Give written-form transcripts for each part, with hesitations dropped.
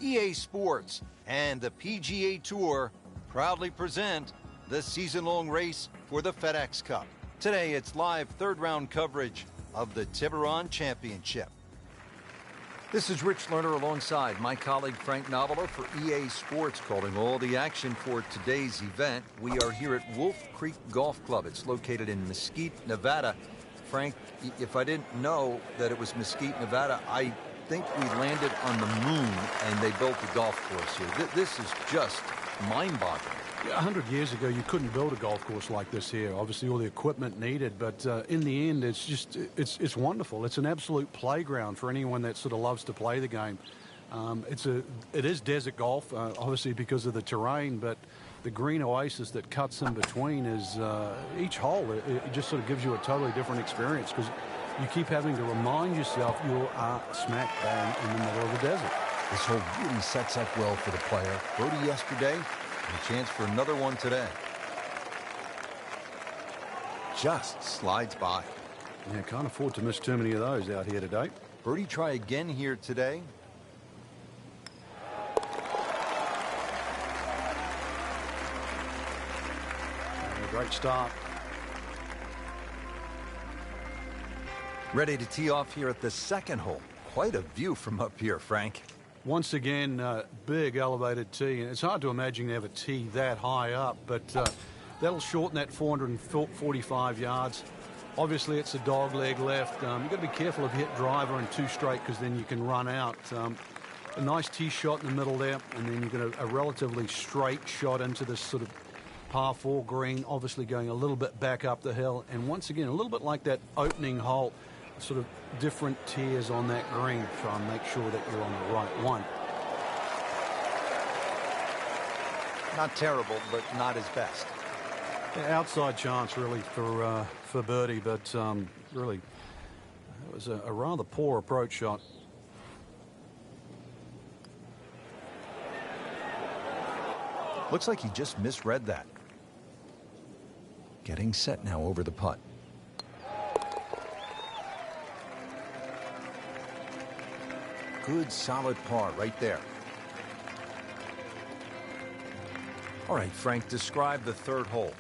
EA Sports and the PGA Tour proudly present the season-long race for the FedEx Cup. Today, it's live third-round coverage of the Tiburon Championship. This is Rich Lerner alongside my colleague Frank Novola for EA Sports, calling all the action for today's event. We are here at Wolf Creek Golf Club. It's located in Mesquite, Nevada. Frank, if I didn't know that it was Mesquite, Nevada, I think we landed on the moon and they built a golf course here. This is just mind-boggling. Yeah, 100 years ago, you couldn't build a golf course like this here. Obviously, all the equipment needed, but in the end, it's wonderful. It's an absolute playground for anyone that sort of loves to play the game. It is desert golf, obviously because of the terrain, but the green oasis that cuts in between is each hole. It just sort of gives you a totally different experience because you keep having to remind yourself you are smack bang in the middle of the desert. This hole really sets up well for the player. Birdie yesterday, and a chance for another one today. Just slides by. Yeah, can't afford to miss too many of those out here today. Birdie try again here today. A great start. Ready to tee off here at the second hole. Quite a view from up here, Frank. Once again, big elevated tee. And it's hard to imagine you have a tee that high up, but that'll shorten that 445 yards. Obviously, it's a dog leg left. You've got to be careful if you hit driver and two straight because then you can run out. A nice tee shot in the middle there, and then you've got a relatively straight shot into this sort of par 4 green, obviously going a little bit back up the hill. And once again, a little bit like that opening hole, sort of different tiers on that green. Try and make sure that you're on the right one. Not terrible, but not his best. Yeah, outside chance really for birdie, but really it was a rather poor approach shot. Looks like he just misread that. Getting set now over the putt. Good solid par right there. All right, Frank, describe the third hole.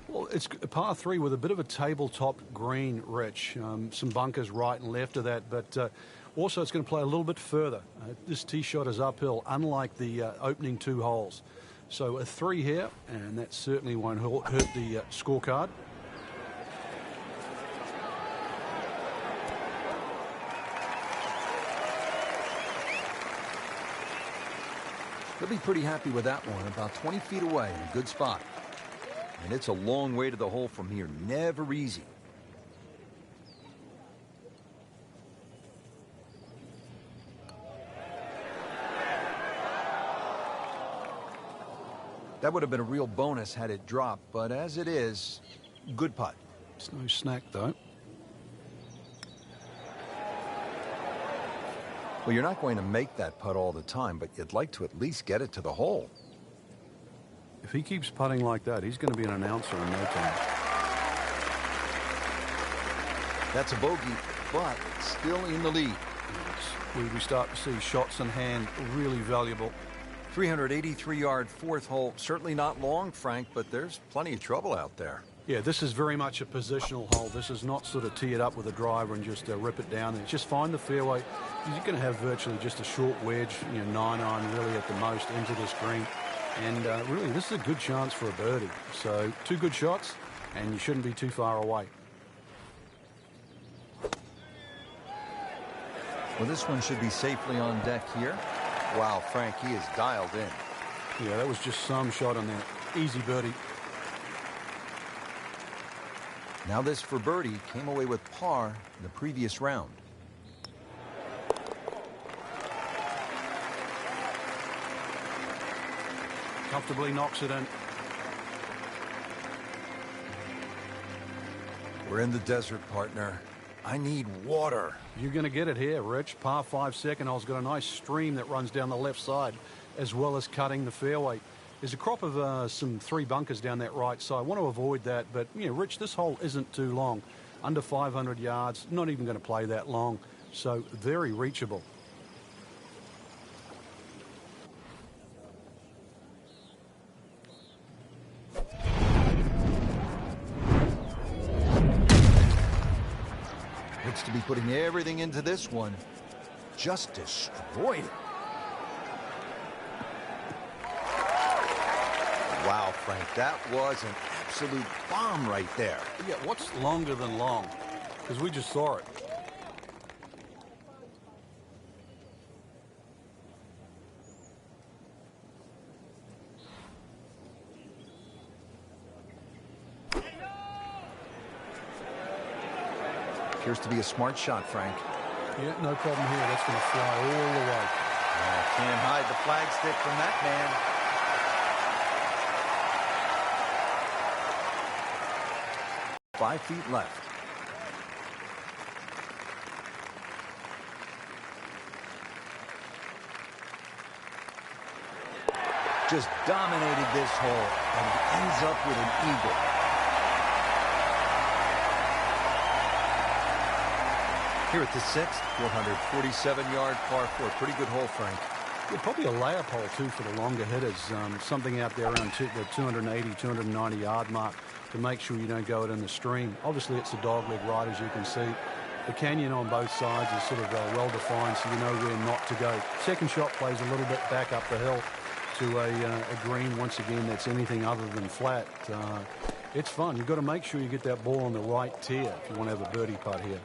Well, it's a par 3 with a bit of a tabletop green, Rich. Some bunkers right and left of that, but also it's going to play a little bit further. This tee shot is uphill, unlike the opening 2 holes. So a 3 here, and that certainly won't hurt the scorecard. He'll be pretty happy with that one, about 20 feet away in a good spot. And it's a long way to the hole from here, never easy. That would have been a real bonus had it dropped, but as it is, good putt. It's no snack, though. Well, you're not going to make that putt all the time, but you'd like to at least get it to the hole. If he keeps putting like that, he's going to be an announcer in no time. That's a bogey, but still in the lead. We start to see shots in hand, really valuable. 383-yard fourth hole. Certainly not long, Frank, but there's plenty of trouble out there. Yeah, this is very much a positional hole. This is not sort of tee it up with a driver and just rip it down. And just find the fairway. You're going to have virtually just a short wedge, 9-iron really at the most into this green. And really, this is a good chance for a birdie. So 2 good shots, and you shouldn't be too far away. Well, this one should be safely on deck here. Wow, Frank, he is dialed in. Yeah, that was just some shot on there. Easy birdie. Now this for birdie, came away with par in the previous round. Comfortably knocks it in. We're in the desert, partner. I need water. You're going to get it here, Rich. Par 5 second hole's got a nice stream that runs down the left side as well as cutting the fairway. There's a crop of some 3 bunkers down that right side. I want to avoid that, but, Rich, this hole isn't too long. Under 500 yards, not even going to play that long, so very reachable. putting everything into this one. Just destroyed it. Wow, Frank, that was an absolute bomb right there. Yeah, what's longer than long? Because we just saw it. Appears to be a smart shot, Frank. Yeah, no problem here. That's going to fly all the way. Can't hide the flagstick from that man. 5 feet left. Just dominated this hole and ends up with an eagle. Here at the 6th, 447-yard par 4. Pretty good hole, Frank. Yeah, probably a layup hole, too, for the longer hitters. Something out there around the 280, 290-yard mark to make sure you don't go it in the stream. Obviously, it's a dogleg right, as you can see. The canyon on both sides is sort of well-defined, so you know where not to go. Second shot plays a little bit back up the hill to a green, once again, that's anything other than flat. It's fun. You've got to make sure you get that ball on the right tier if you want to have a birdie putt here.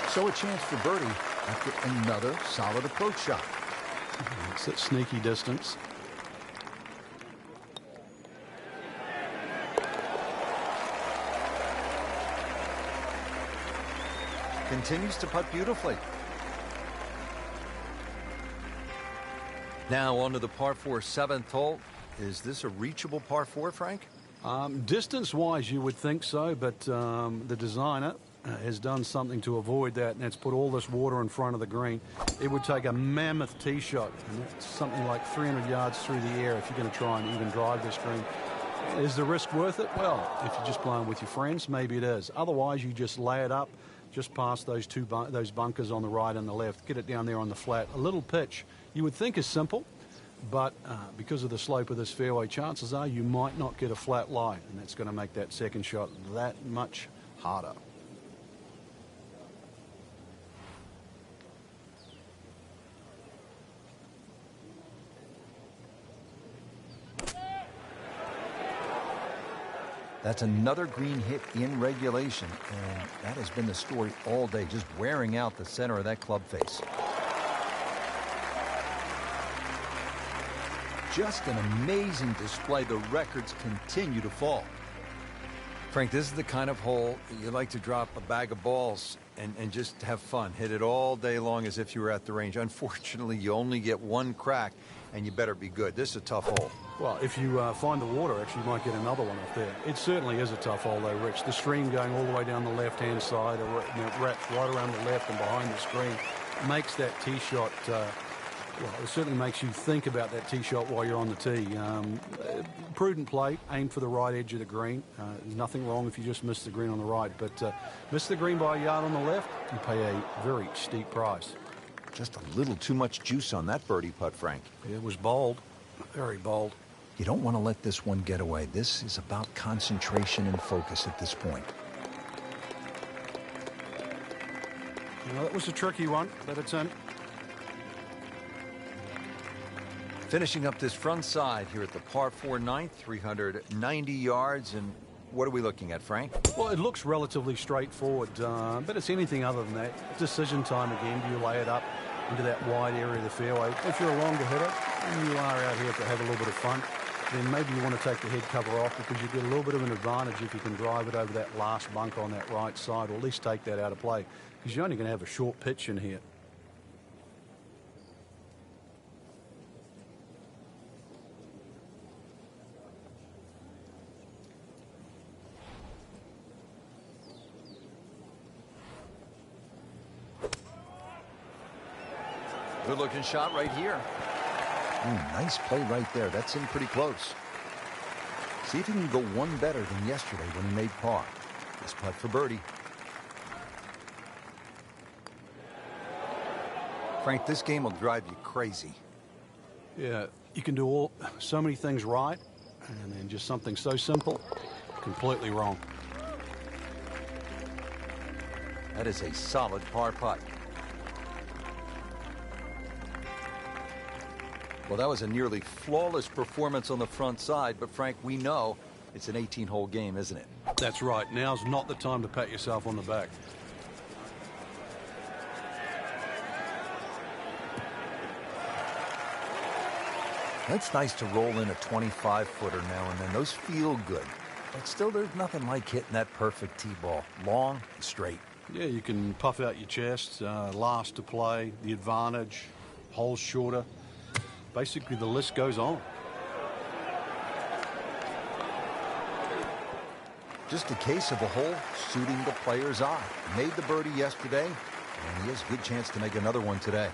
So a chance for birdie after another solid approach shot. It's that sneaky distance. Continues to putt beautifully. Now on to the par 4 7th hole. Is this a reachable par 4, Frank? Distance-wise, you would think so, but the designer has done something to avoid that, and that's put all this water in front of the green. It would take a mammoth tee shot, and that's something like 300 yards through the air if you're going to try and even drive this green. Is the risk worth it? Well, if you're just playing with your friends, maybe it is. Otherwise, you just lay it up just past those those bunkers on the right and the left. Get it down there on the flat. A little pitch you would think is simple, but because of the slope of this fairway, chances are you might not get a flat lie, and that's going to make that second shot that much harder. That's another green hit in regulation, and that has been the story all day, just wearing out the center of that club face. Just an amazing display. The records continue to fall. Frank, this is the kind of hole you like to drop a bag of balls and just have fun. Hit it all day long as if you were at the range. Unfortunately, you only get one crack, and you better be good. This is a tough hole. Well, if you find the water, actually, you might get another one up there. It certainly is a tough hole, though, Rich. The stream going all the way down the left-hand side, or wraps right around the left and behind the screen, makes that tee shot, well, it certainly makes you think about that tee shot while you're on the tee. Prudent play, aim for the right edge of the green. There's nothing wrong if you just miss the green on the right, but miss the green by a yard on the left, you pay a very steep price. Just a little too much juice on that birdie putt, Frank. It was bold, very bold. You don't want to let this one get away. This is about concentration and focus at this point. Well, that was a tricky one, but it's in. Finishing up this front side here at the par 4 9th, 390 yards. And what are we looking at, Frank? Well, it looks relatively straightforward, but it's anything other than that. Decision time again. Do you lay it up into that wide area of the fairway? If you're a longer hitter and you are out here to have a little bit of fun, then maybe you want to take the head cover off, because you get a little bit of an advantage if you can drive it over that last bunk on that right side, or at least take that out of play, because you're only going to have a short pitch in here. Good looking shot right here. Ooh, nice play right there. That's in pretty close. See if he can go one better than yesterday when he made par. This putt for birdie. Frank, this game will drive you crazy. Yeah, you can do so many things right, and then just something so simple, completely wrong. That is a solid par putt. Well, that was a nearly flawless performance on the front side, but Frank, we know it's an 18-hole game, isn't it? That's right. Now's not the time to pat yourself on the back. It's nice to roll in a 25-footer now and then. Those feel good. But still, there's nothing like hitting that perfect tee ball. Long and straight. Yeah, you can puff out your chest, last to play, the advantage, holes shorter. Basically, the list goes on. Just a case of a hole suiting the player's eye. Made the birdie yesterday, and he has a good chance to make another one today.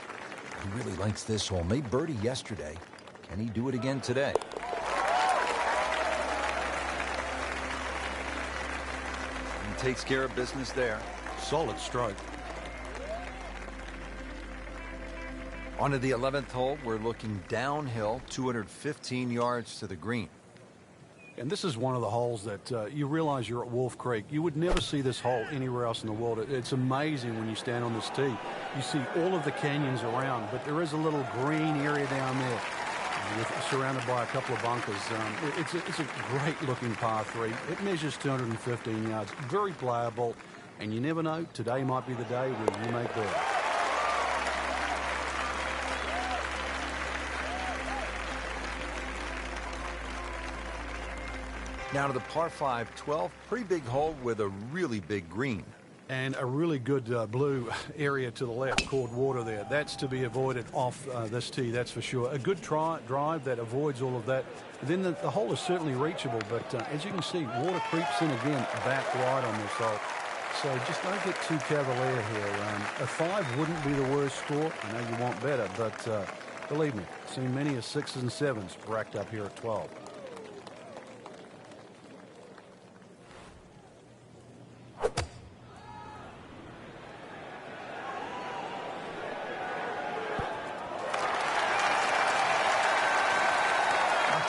He really likes this hole. Made birdie yesterday. Can he do it again today? He takes care of business there. Solid stroke. On to the 11th hole. We're looking downhill, 215 yards to the green. And this is one of the holes that you realize you're at Wolf Creek. You would never see this hole anywhere else in the world. It's amazing when you stand on this tee. You see all of the canyons around, but there is a little green area down there surrounded by a couple of bunkers. It's a great-looking par 3. It measures 215 yards. Very playable, and you never know. Today might be the day where you make birdie. Now to the par 5, 12. Pretty big hole with a really big green. And a really good blue area to the left called water there. That's to be avoided off this tee, that's for sure. A good drive that avoids all of that. Then the hole is certainly reachable, but as you can see, water creeps in again back wide on this hole. So just don't get too cavalier here. A 5 wouldn't be the worst score. I know you want better, but believe me, I've seen many a 6s and 7s racked up here at 12.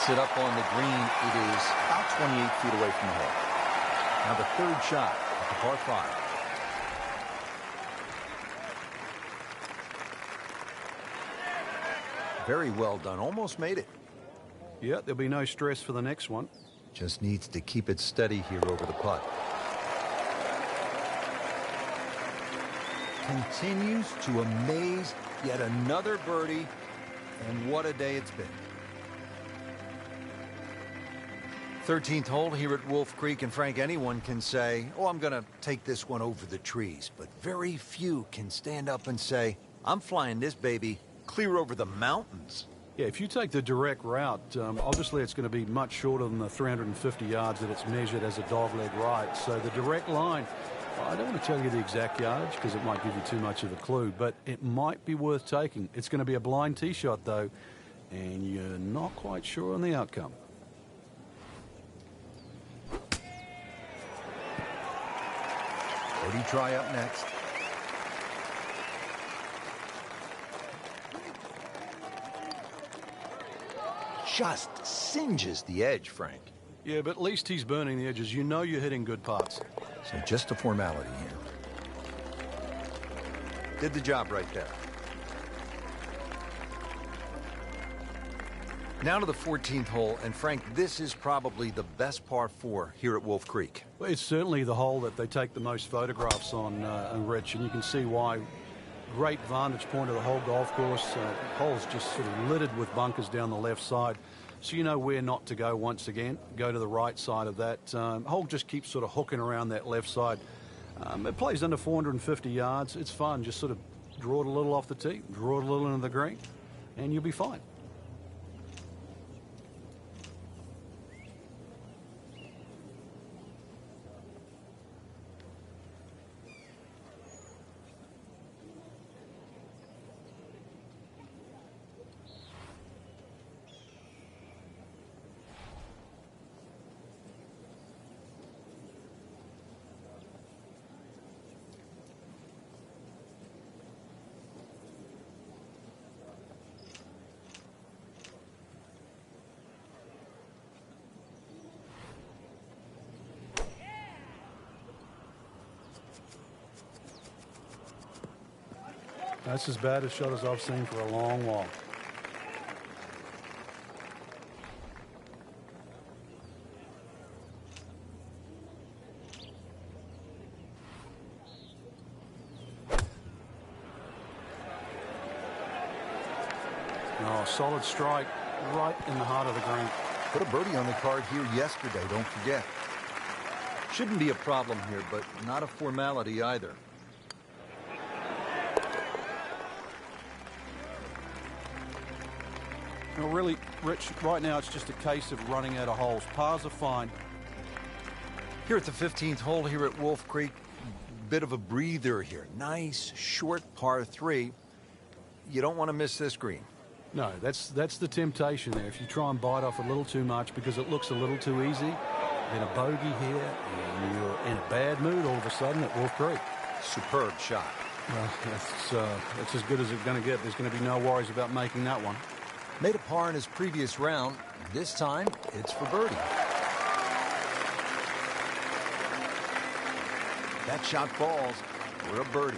It up on the green. It is about 28 feet away from the hole. Now the third shot at the par 5. Very well done. Almost made it. Yeah, there'll be no stress for the next one. Just needs to keep it steady here over the putt. Continues to amaze. Yet another birdie. And what a day it's been. 13th hole here at Wolf Creek, and Frank, anyone can say, oh, I'm going to take this one over the trees. But very few can stand up and say, I'm flying this baby clear over the mountains. Yeah, if you take the direct route, obviously it's going to be much shorter than the 350 yards that it's measured as a dogleg right. So the direct line, I don't want to tell you the exact yardage because it might give you too much of a clue, but it might be worth taking. It's going to be a blind tee shot, though, and you're not quite sure on the outcome. Birdie try up next. Just singes the edge, Frank. Yeah, but at least he's burning the edges. You know you're hitting good putts. So just a formality here. Did the job right there. Now to the 14th hole, and Frank, this is probably the best par 4 here at Wolf Creek. Well, it's certainly the hole that they take the most photographs on, Rich, and you can see why. Great vantage point of the whole golf course. Hole's just sort of littered with bunkers down the left side, so you know where not to go once again. Go to the right side of that. Hole just keeps sort of hooking around that left side. It plays under 450 yards. It's fun. Just sort of draw it a little off the tee, draw it a little into the green, and you'll be fine. That's as bad a shot as I've seen for a long while. Oh, solid strike right in the heart of the green. Put a birdie on the card here yesterday, don't forget. Shouldn't be a problem here, but not a formality either. Well, really, Rich, right now it's just a case of running out of holes. Pars are fine. Here at the 15th hole here at Wolf Creek, bit of a breather here. Nice, short par 3. You don't want to miss this green. No, that's the temptation there. If you try and bite off a little too much because it looks a little too easy, then a bogey here, and you're in a bad mood all of a sudden at Wolf Creek. Superb shot. Well, that's as good as it's going to get. There's going to be no worries about making that one. Made a par in his previous round. This time, it's for birdie. That shot falls for a birdie.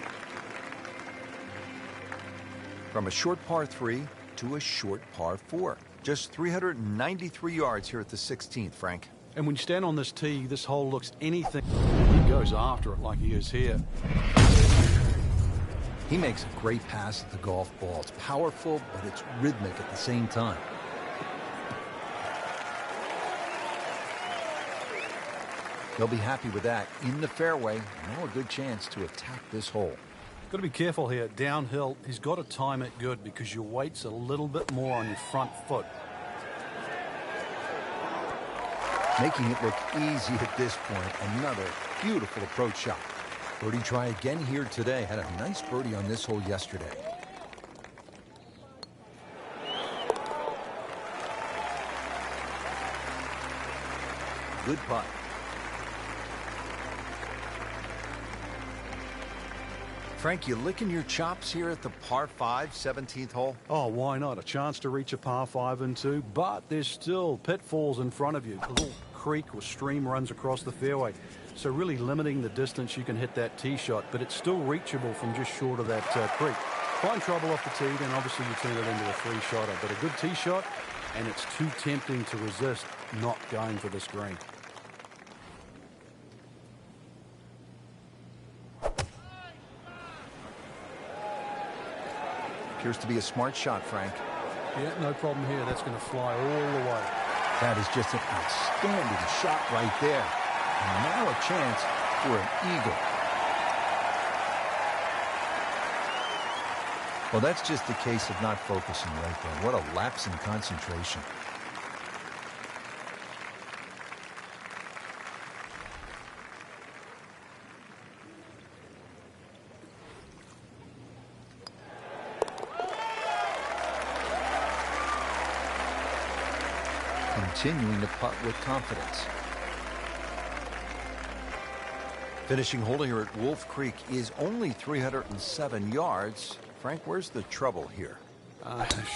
From a short par 3 to a short par 4. Just 393 yards here at the 16th, Frank. And when you stand on this tee, this hole looks anything. He goes after it like he is here. He makes a great pass at the golf ball. It's powerful, but it's rhythmic at the same time. He'll be happy with that. In the fairway, now a good chance to attack this hole. Got to be careful here. Downhill, he's got to time it good because your weight's a little bit more on your front foot. Making it look easy at this point. Another beautiful approach shot. Birdie try again here today. Had a nice birdie on this hole yesterday. Good putt. Frank, you licking your chops here at the par 5, 17th hole? Oh, why not? A chance to reach a par 5 and 2, but there's still pitfalls in front of you. A little creek or stream runs across the fairway, so really limiting the distance you can hit that tee shot, but it's still reachable from just short of that creek. Find trouble off the tee, then obviously you turn it into a three-shotter, but a good tee shot, and it's too tempting to resist not going for this green. Appears to be a smart shot, Frank. Yeah, no problem here. That's going to fly all the way. That is just an outstanding shot right there. And now a chance for an eagle. Well, that's just a case of not focusing right there. What a lapse in concentration. Continuing to putt with confidence. Finishing hole here at Wolf Creek is only 307 yards. Frank, where's the trouble here?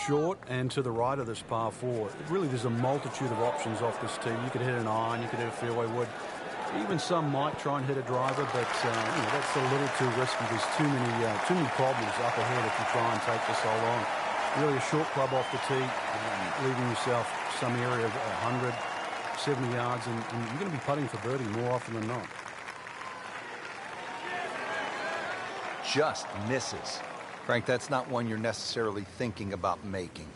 Short and to the right of this par 4. Really, there's a multitude of options off this tee. You could hit an iron, you could hit a fairway wood. Even some might try and hit a driver, but that's a little too risky. There's too many problems up ahead if you try and take this hole on. Really a short club off the tee, leaving yourself some area of 100, 70 yards, and you're going to be putting for birdie more often than not. Just misses. Frank, that's not one you're necessarily thinking about making.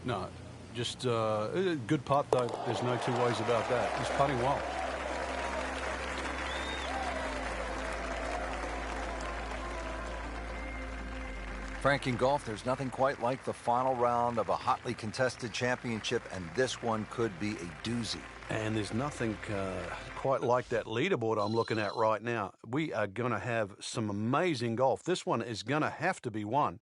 No, just a good putt, though. There's no two ways about that. He's putting well. Frank, in golf, there's nothing quite like the final round of a hotly contested championship, and this one could be a doozy. And there's nothing quite like that leaderboard I'm looking at right now. We are going to have some amazing golf. This one is going to have to be won.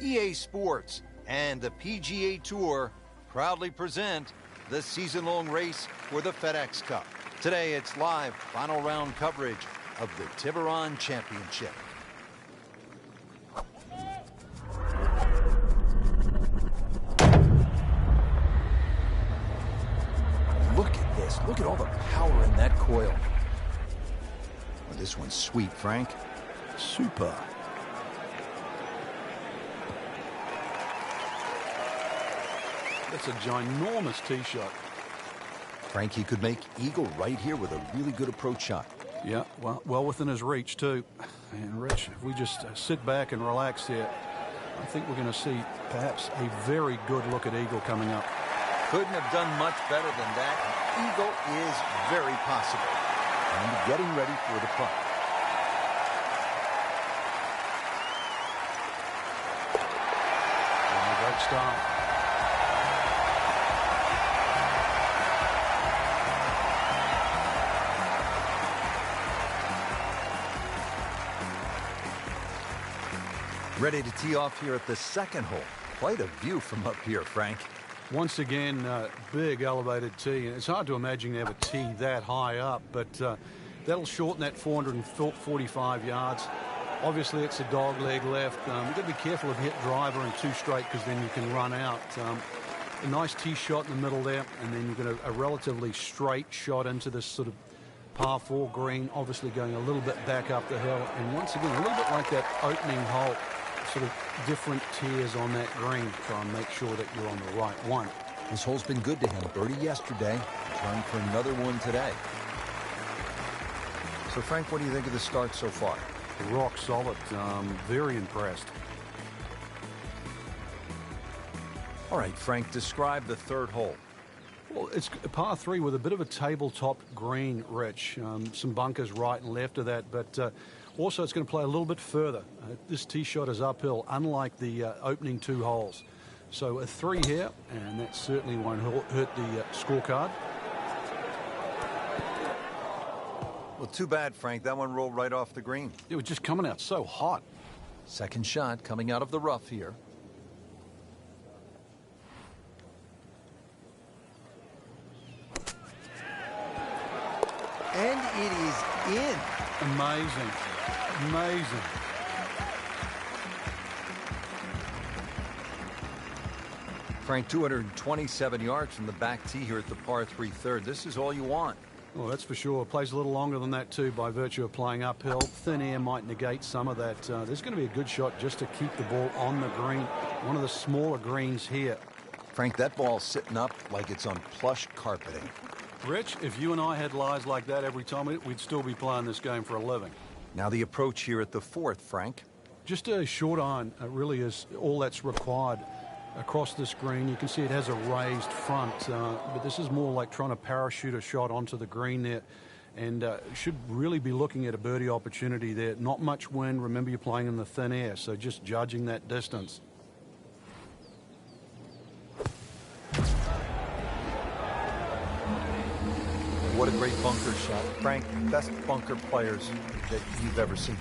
EA Sports and the PGA Tour proudly present the season-long race for the FedEx Cup. Today, it's live final round coverage of the Tiburon Championship. Look at this. Look at all the power in that coil. Well, this one's sweet, Frank. Super. That's a ginormous tee shot. Frank, he could make eagle right here with a really good approach shot. Yeah, well within his reach, too. And, Rich, if we just sit back and relax here, I think we're going to see perhaps a very good look at eagle coming up. Couldn't have done much better than that. An eagle is very possible. And getting ready for the putt. And a great start. Ready to tee off here at the second hole. Quite a view from up here, Frank. Once again, big elevated tee. And it's hard to imagine you have a tee that high up, but that'll shorten that 445 yards. Obviously, it's a dog leg left. You've got to be careful if you hit driver and two straight, because then you can run out. A nice tee shot in the middle there, and then you've got a relatively straight shot into this sort of par 4 green, obviously going a little bit back up the hill. And once again, a little bit like that opening hole, sort of different tiers on that green. Try and make sure that you're on the right one. This hole's been good to him. Birdie yesterday, trying for another one today. So, Frank, what do you think of the start so far? Rock solid. Very impressed. All right, Frank, describe the third hole. Well, it's a par 3 with a bit of a tabletop green, Rich. Some bunkers right and left of that, but also it's going to play a little bit further. This tee shot is uphill, unlike the opening 2 holes. So a 3 here, and that certainly won't hurt the scorecard. Well, too bad, Frank. That one rolled right off the green. It was just coming out so hot. Second shot coming out of the rough here. And it is in. Amazing. Amazing. Frank, 227 yards from the back tee here at the par 3 third. This is all you want. Well, that's for sure. Plays a little longer than that, too, by virtue of playing uphill. Thin air might negate some of that. There's going to be a good shot just to keep the ball on the green. One of the smaller greens here. Frank, that ball's sitting up like it's on plush carpeting. Rich, if you and I had lies like that every time, we'd still be playing this game for a living. Now the approach here at the 4th, Frank. Just a short iron really is all that's required across this green. You can see it has a raised front, but this is more like trying to parachute a shot onto the green there, and should really be looking at a birdie opportunity there. Not much wind. Remember, you're playing in the thin air, so just judging that distance. What a great bunker shot. Frank, best bunker players that you've ever seen.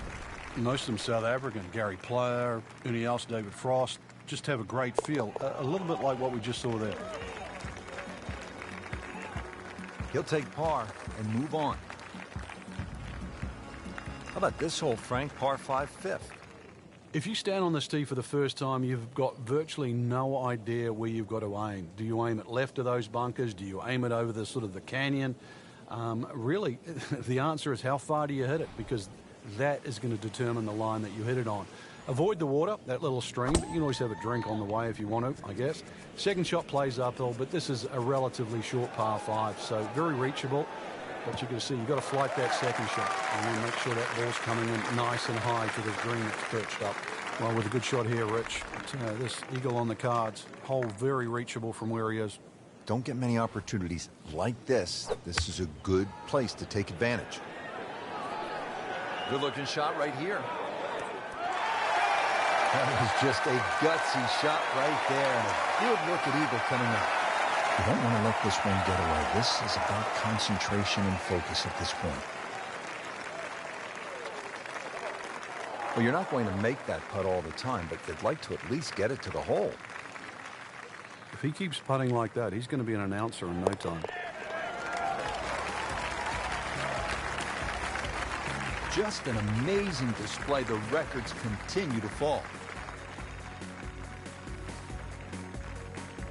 Most of them South African. Gary Player, Ernie Els, David Frost. Just have a great feel. A little bit like what we just saw there. He'll take par and move on. How about this hole, Frank? Par 5 fifth. If you stand on this tee for the first time, you've got virtually no idea where you've got to aim. Do you aim it left of those bunkers? Do you aim it over the sort of the canyon? Really, the answer is how far do you hit it, because that is going to determine the line that you hit it on. Avoid the water, that little stream, but you can always have a drink on the way if you want to, I guess. Second shot plays uphill, but this is a relatively short par 5, so very reachable. But you can see you've got to flight that second shot and then make sure that ball's coming in nice and high to this green that's perched up. Well, with a good shot here, Rich. This eagle on the cards, hole very reachable from where he is. Don't get many opportunities like this. This is a good place to take advantage. Good looking shot right here. That was just a gutsy shot right there, and a good look at eagle coming up. You don't want to let this one get away. This is about concentration and focus at this point. Well, you're not going to make that putt all the time, but you'd like to at least get it to the hole. If he keeps putting like that, he's going to be an announcer in no time. Just an amazing display. The records continue to fall.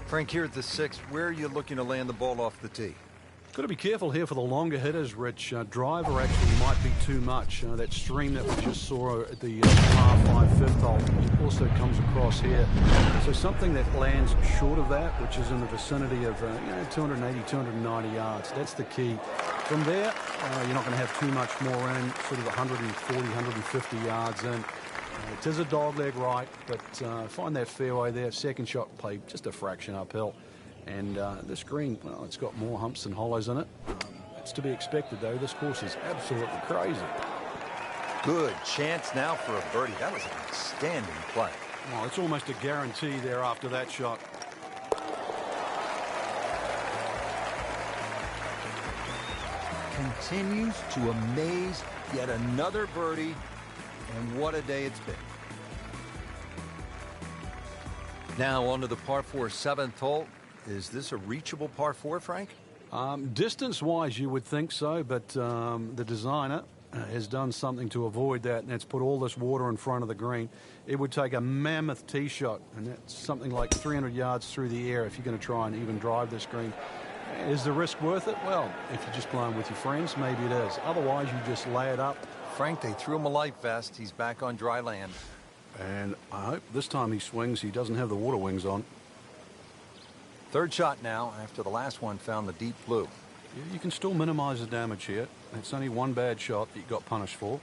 Frank, here at the 6th, where are you looking to land the ball off the tee? Got to be careful here for the longer hitters, Rich. Driver actually might be too much. That stream that we just saw at the par 5 fifth hole also comes across here. So something that lands short of that, which is in the vicinity of 280, 290 yards. That's the key. From there, you're not going to have too much more in, sort of 140, 150 yards in. It is a dogleg right, but find that fairway there. Second shot play just a fraction uphill. And this green, well, it's got more humps than hollows in it. It's to be expected, though. This course is absolutely crazy. Good chance now for a birdie. That was an outstanding play. Well, it's almost a guarantee there after that shot. Continues to amaze. Yet another birdie. And what a day it's been. Now on to the par 4 7th hole. Is this a reachable par 4, Frank? Distance-wise, you would think so, but the designer has done something to avoid that, and that's put all this water in front of the green. It would take a mammoth tee shot, and that's something like 300 yards through the air if you're going to try and even drive this green. Is the risk worth it? Well, if you're just playing with your friends, maybe it is. Otherwise, you just lay it up. Frank, they threw him a life vest. He's back on dry land. And I hope this time he swings, he doesn't have the water wings on. Third shot now after the last one found the deep blue. Yeah, you can still minimize the damage here. It's only one bad shot that you got punished for.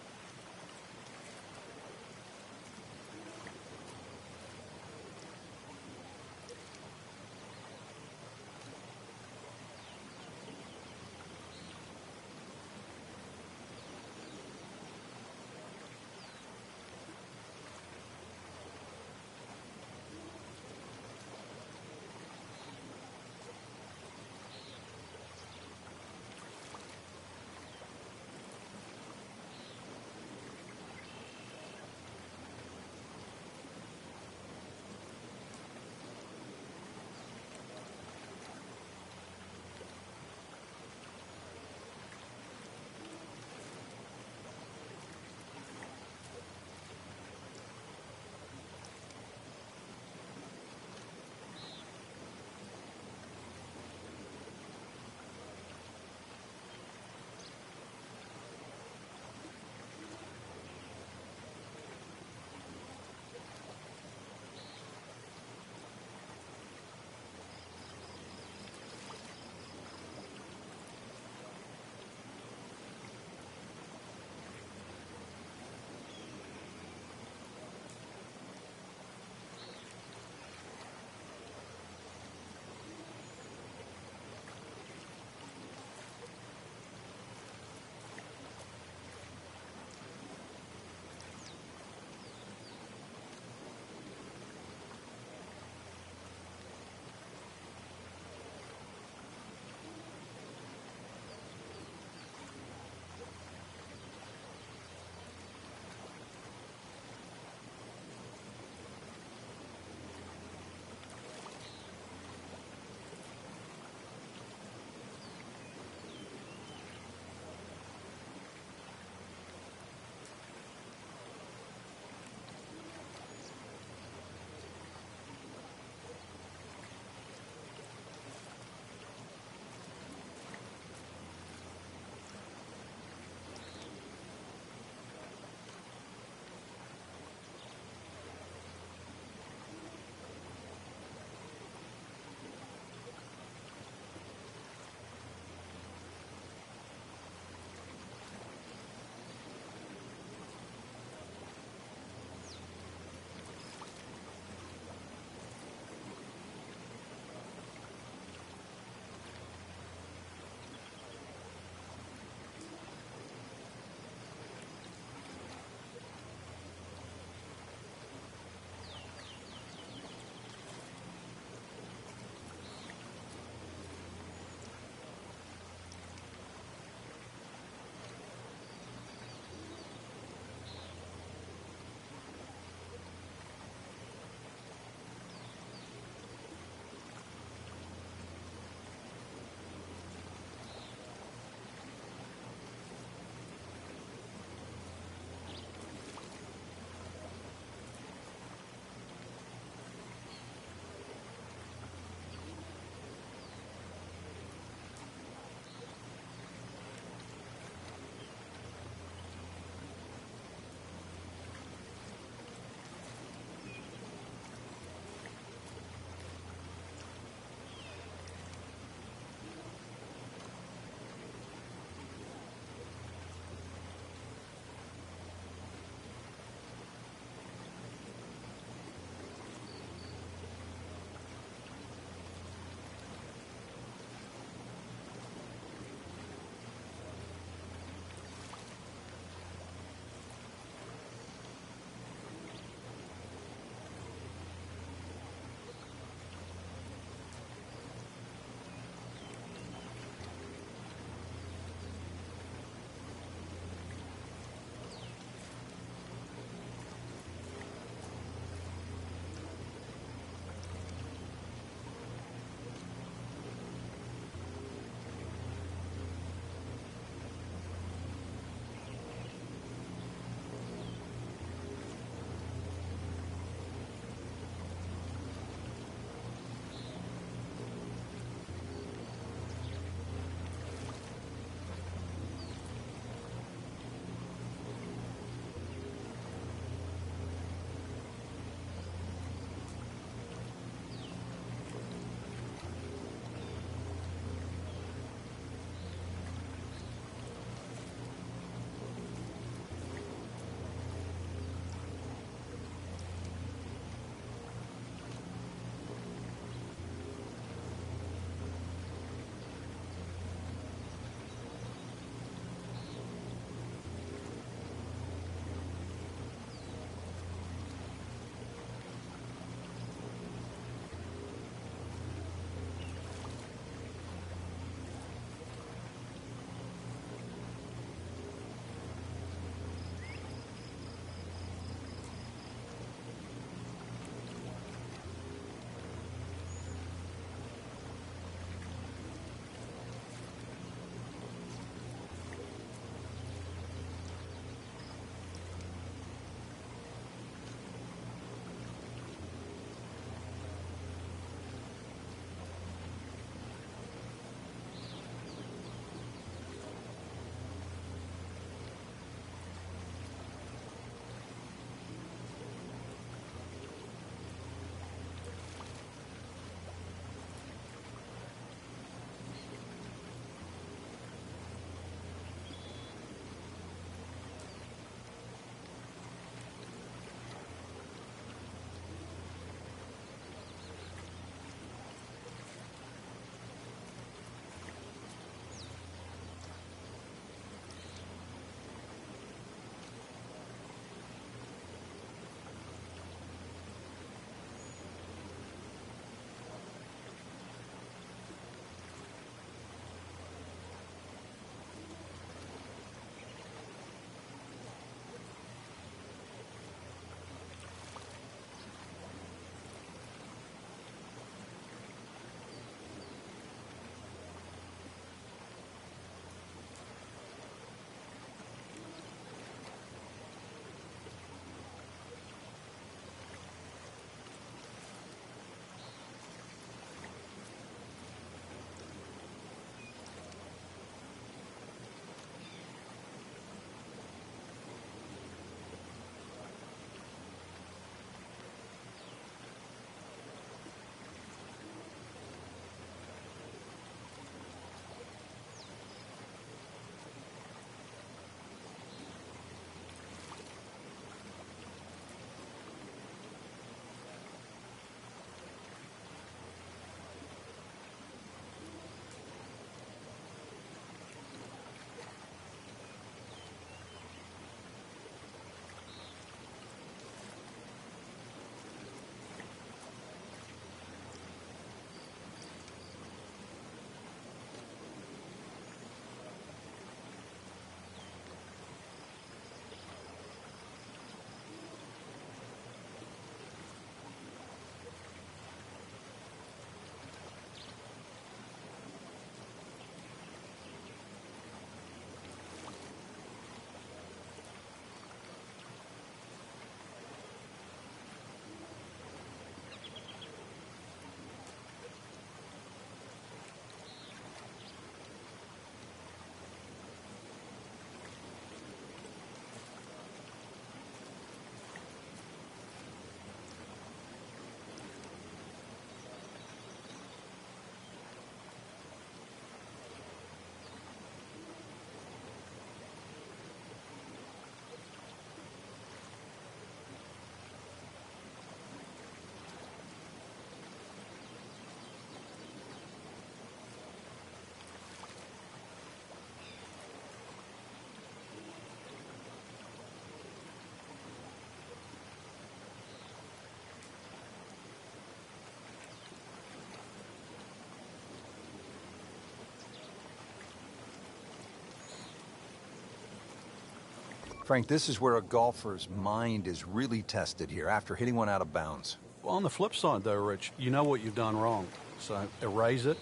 Frank, this is where a golfer's mind is really tested here after hitting one out of bounds. Well, on the flip side, though, Rich, you know what you've done wrong. So erase it.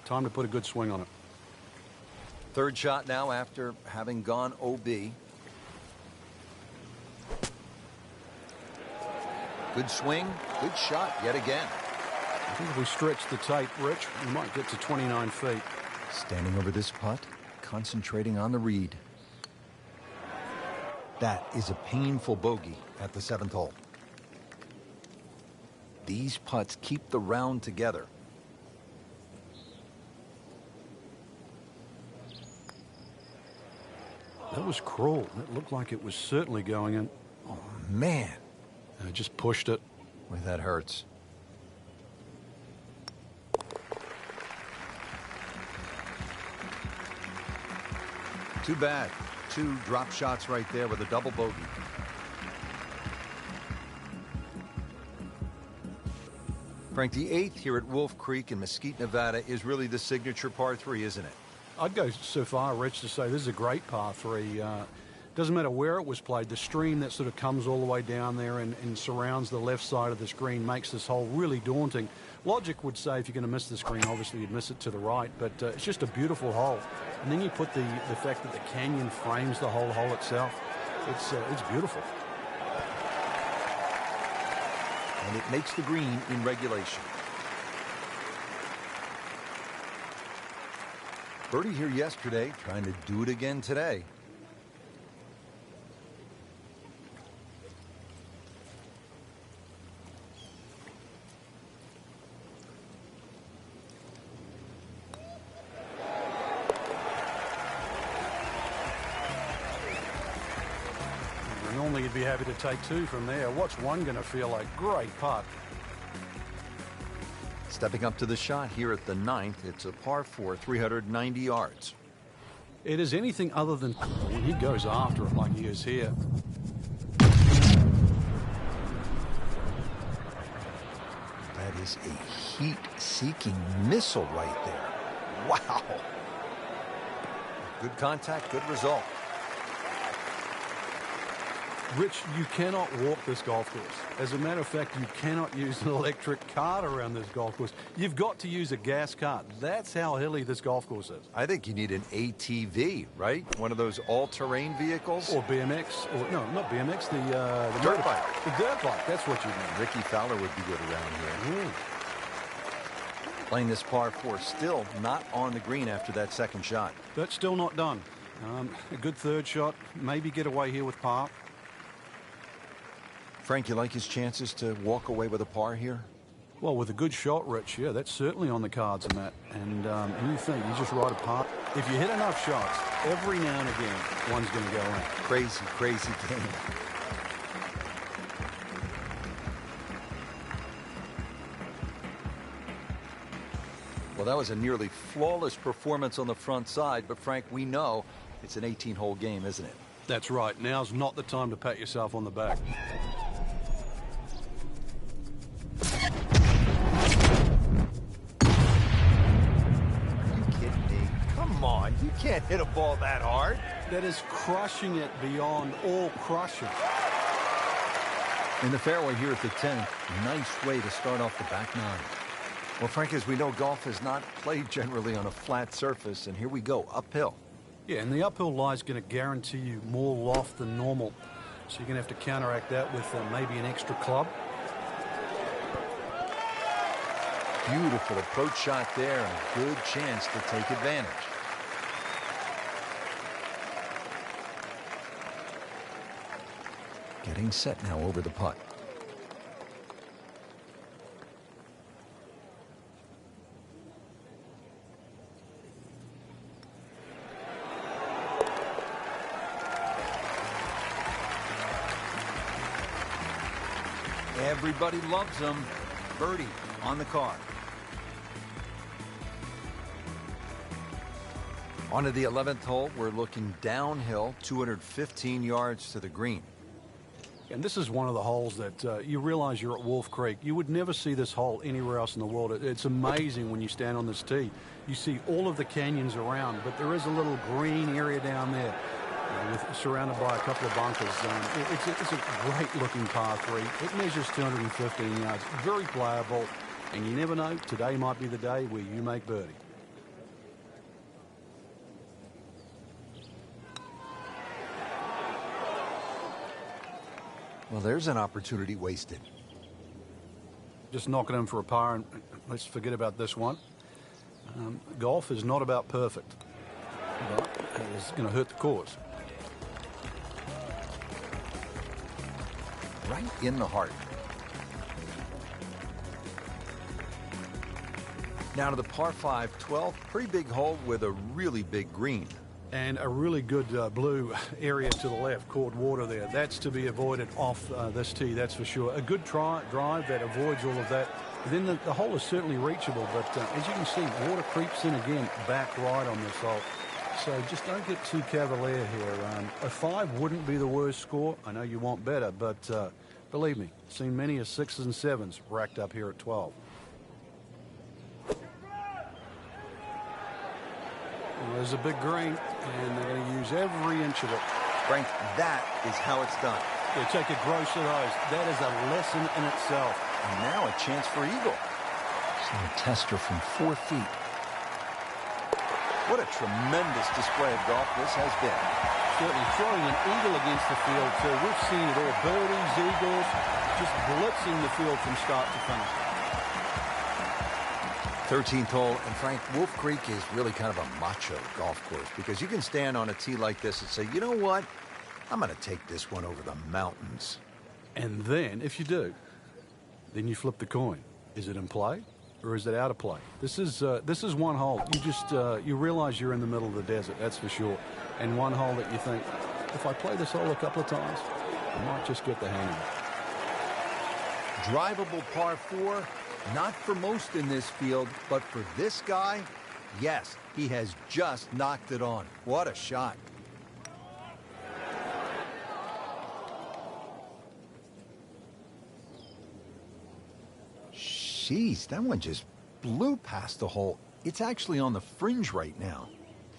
Time to put a good swing on it. Third shot now after having gone OB. Good swing, good shot yet again. I think if we stretch the tape, Rich, we might get to 29 feet. Standing over this putt, concentrating on the read. That is a painful bogey at the 7th hole. These putts keep the round together. That was cruel. It looked like it was certainly going in. Oh, man. I just pushed it. Boy, that hurts. Too bad. 2 drop shots right there with a double bogey. Frank, the 8th here at Wolf Creek in Mesquite, Nevada is really the signature par 3, isn't it? I'd go so far, Rich, to say this is a great par 3. Doesn't matter where it was played. The stream that sort of comes all the way down there and surrounds the left side of the screen makes this hole really daunting. Logic would say if you're going to miss the screen, obviously you'd miss it to the right, but it's just a beautiful hole. And then you put the fact that the canyon frames the whole hole itself. It's beautiful. And it makes the green in regulation. Birdie here yesterday, trying to do it again today. Normally you'd be happy to take 2 from there. What's one going to feel like? Great putt. Stepping up to the shot here at the 9th, it's a par 4, 390 yards. It is anything other than when he goes after it like he is here. That is a heat-seeking missile right there. Wow. Good contact, good result. Rich, you cannot walk this golf course. As a matter of fact, you cannot use an electric cart around this golf course. You've got to use a gas cart. That's how hilly this golf course is. I think you need an ATV, right? One of those all-terrain vehicles. Or BMX. Or no, not BMX. The dirt bike. The dirt bike. That's what you need. Ricky Fowler would be good around here. Playing this par 4, still not on the green after that second shot. That's still not done. A good third shot. Maybe get away here with par. Frank, you like his chances to walk away with a par here? Well, with a good shot, Rich, yeah, that's certainly on the cards in that. And you think, you just ride a par. If you hit enough shots, every now and again, one's going to go in. Crazy, crazy game. Well, that was a nearly flawless performance on the front side, but Frank, we know it's an 18-hole game, isn't it? That's right. Now's not the time to pat yourself on the back. Come on, you can't hit a ball that hard. That is crushing it beyond all crushing. In the fairway here at the 10th, nice way to start off the back 9. Well, Frank, as we know, golf is not played generally on a flat surface, and here we go, uphill. Yeah, and the uphill lie is going to guarantee you more loft than normal. So you're going to have to counteract that with maybe an extra club. Beautiful approach shot there, and a good chance to take advantage. Getting set now over the putt. Everybody loves him. Birdie on the card. On to the 11th hole. We're looking downhill, 215 yards to the green. And this is one of the holes that you realize you're at Wolf Creek. You would never see this hole anywhere else in the world. It's amazing when you stand on this tee. You see all of the canyons around, but there is a little green area down there. surrounded by a couple of bunkers. It's a great-looking par 3. It measures 215 yards. Very playable, and you never know. Today might be the day where you make birdie. Well, there's an opportunity wasted. Just knocking him for a par, and let's forget about this one. Golf is not about perfect, but it's going to hurt the cause. Right in the heart. Now to the par 5, 12. Pretty big hole with a really big green. And a really good blue area to the left, caught water there. That's to be avoided off this tee, that's for sure. A good drive that avoids all of that. Then the hole is certainly reachable, but as you can see, water creeps in again, back right on this hole. So just don't get too cavalier here. A 5 wouldn't be the worst score. I know you want better, but believe me, seen many a 6s and 7s racked up here at 12. Well, there's a big green, and they're going to use every inch of it. Frank, that is how it's done. They take a gross of those. That is a lesson in itself. And now a chance for eagle. So a tester from 4 feet. What a tremendous display of golf this has been. Certainly throwing an eagle against the field, too. We've seen it all. Birdies, eagles, just blitzing the field from start to finish. 13th hole, and Frank, Wolf Creek is really kind of a macho golf course because you can stand on a tee like this and say, you know what, I'm going to take this one over the mountains. And then, if you do, then you flip the coin. Is it in play or is it out of play? This is one hole. You just you realize you're in the middle of the desert, that's for sure. And one hole that you think, if I play this hole a couple of times, I might just get the hang of it. Drivable par 4. Not for most in this field, but for this guy, yes, he has just knocked it on. What a shot. Jeez, that one just blew past the hole. It's actually on the fringe right now.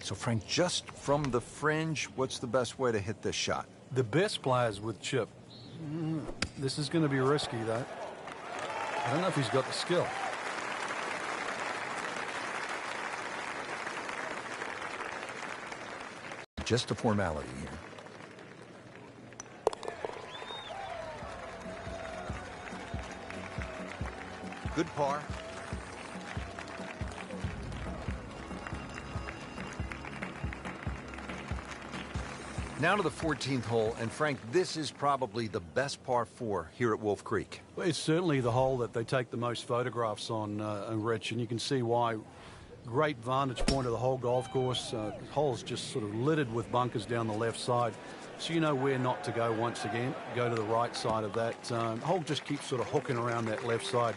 So, Frank, just from the fringe, what's the best way to hit this shot? The best players with chip. This is going to be risky, though. I don't know if he's got the skill. Just a formality here. Good par. Now to the 14th hole, and Frank, this is probably the best par 4 here at Wolf Creek. Well, it's certainly the hole that they take the most photographs on, Rich, and you can see why. Great vantage point of the whole golf course. The hole's just sort of littered with bunkers down the left side, so you know where not to go once again. Go to the right side of that. Hole just keeps sort of hooking around that left side.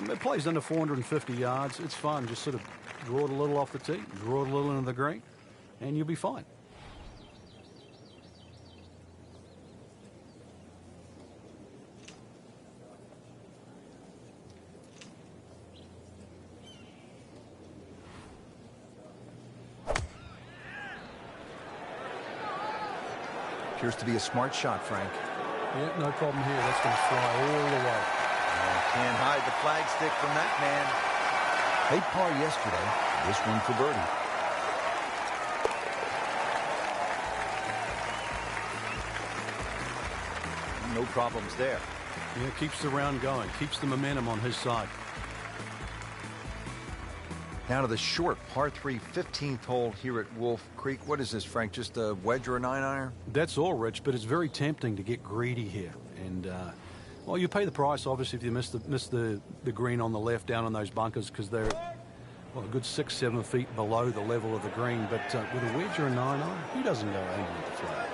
It plays under 450 yards. It's fun. Just sort of draw it a little off the tee, draw it a little into the green, and you'll be fine. Appears to be a smart shot, Frank. Yeah, no problem here. That's going to fly all the way. Can't hide the flagstick from that man. Played par yesterday. This one for birdie. No problems there. Yeah, keeps the round going. Keeps the momentum on his side. Now to the short par 3 15th hole here at Wolf Creek. What is this, Frank? Just a wedge or a 9-iron? That's all, Rich, but it's very tempting to get greedy here. And, well, you pay the price, obviously, if you miss the green on the left down on those bunkers because they're, well, a good 6-7 feet below the level of the green. But with a wedge or a 9-iron, who doesn't go aiming at the flag?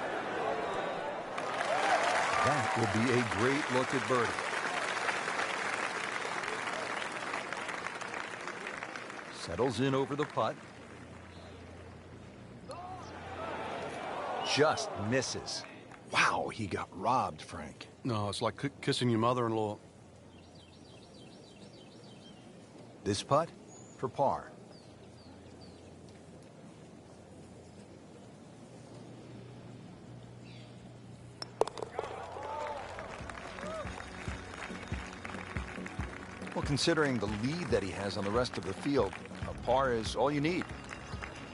That will be a great look at birdie. Settles in over the putt. Just misses. Wow, he got robbed, Frank. No, it's like kissing your mother-in-law. This putt for par. Well, considering the lead that he has on the rest of the field, a par is all you need.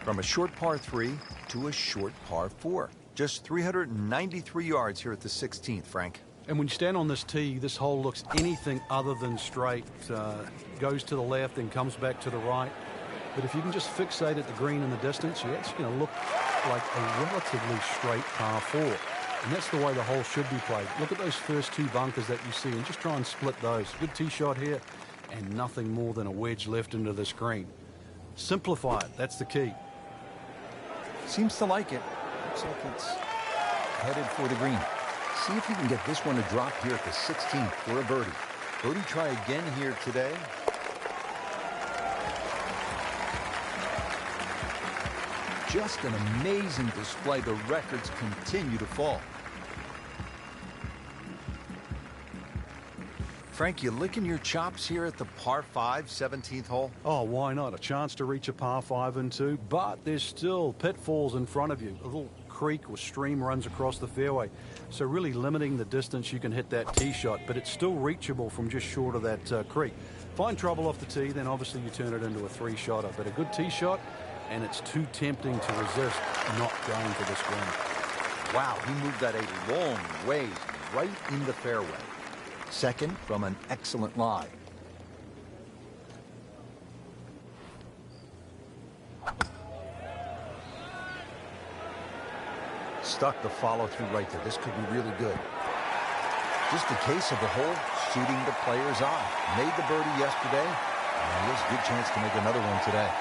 From a short par 3 to a short par 4. Just 393 yards here at the 16th, Frank. And when you stand on this tee, this hole looks anything other than straight. Goes to the left and comes back to the right. But if you can just fixate at the green in the distance, yeah, it's going to look like a relatively straight par 4. And that's the way the hole should be played. Look at those first 2 bunkers that you see and just try and split those. Good tee shot here and nothing more than a wedge left into this green. Simplify it. That's the key. Seems to like it. Looks like it's headed for the green. See if you can get this one to drop here at the 16th for a birdie. Birdie try again here today. Just an amazing display. The records continue to fall. Frank, you licking your chops here at the par 5, 17th hole? Oh, why not? A chance to reach a par 5 and 2, but there's still pitfalls in front of you. A little creek or stream runs across the fairway, so really limiting the distance you can hit that tee shot, but it's still reachable from just short of that creek. Find trouble off the tee, then obviously you turn it into a 3-shotter, but a good tee shot, and it's too tempting to resist not going for this green. Wow, he moved that a long way right in the fairway. Second from an excellent lie. Stuck the follow through right there. This could be really good. Just a case of the hole suiting the player's eye. Made the birdie yesterday, and he has a good chance to make another one today.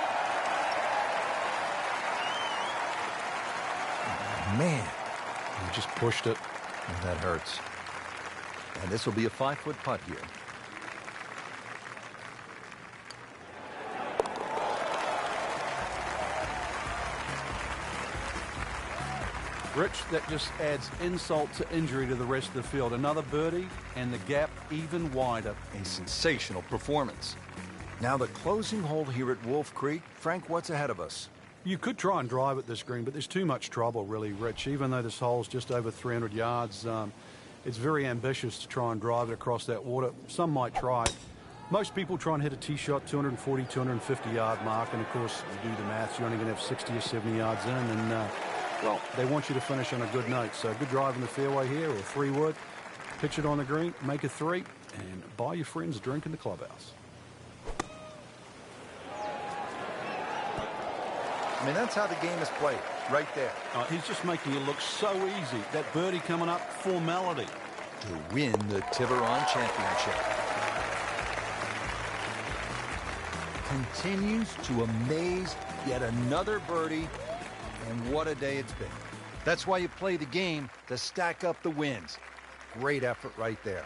Man, he just pushed it. And that hurts. And this will be a 5-foot putt here. Rich, that just adds insult to injury to the rest of the field. Another birdie, and the gap even wider. A sensational performance. Now the closing hole here at Wolf Creek. Frank, what's ahead of us? You could try and drive at this green, but there's too much trouble, really, Rich. Even though this hole's just over 300 yards, it's very ambitious to try and drive it across that water. Some might try. Most people try and hit a tee shot 240, 250-yard mark, and, of course, you do the maths, you're only going to have 60 or 70 yards in, and, well, they want you to finish on a good note. So good drive in the fairway here, or 3-wood, pitch it on the green, make a 3, and buy your friends a drink in the clubhouse. I mean, that's how the game is played, right there. He's just making it look so easy. That birdie coming up, formality. To win the Tiburon Championship. Continues to amaze. Yet another birdie, and what a day it's been. That's why you play the game, to stack up the wins. Great effort right there.